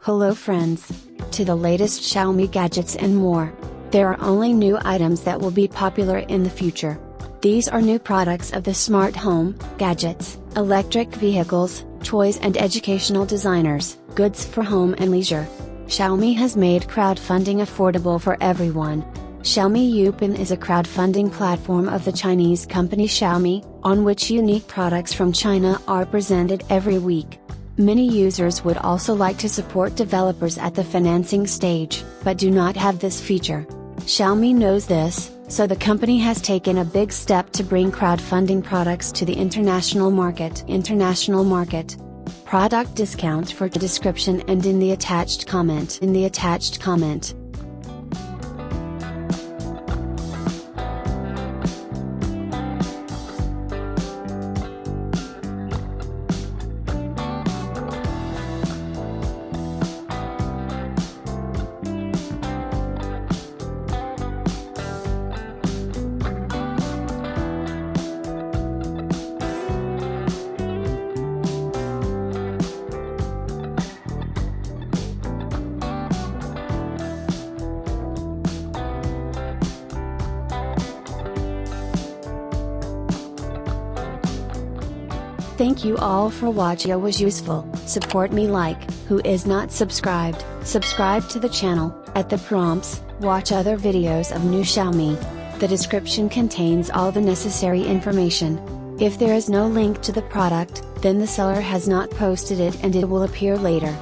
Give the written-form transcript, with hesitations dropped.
Hello friends! To the latest Xiaomi gadgets and more. There are only new items that will be popular in the future. These are new products of the smart home, gadgets, electric vehicles, toys and educational designers, goods for home and leisure. Xiaomi has made crowdfunding affordable for everyone. Xiaomi Youpin is a crowdfunding platform of the Chinese company Xiaomi, on which unique products from China are presented every week. Many users would also like to support developers at the financing stage, but do not have this feature. Xiaomi knows this, so the company has taken a big step to bring crowdfunding products to the international market. Product discount for description and in the attached comment. Thank you all for watching. It was useful. Support me who is not subscribed, subscribe to the channel, at the prompts, watch other videos of new Xiaomi. The description contains all the necessary information. If there is no link to the product, then the seller has not posted it and it will appear later.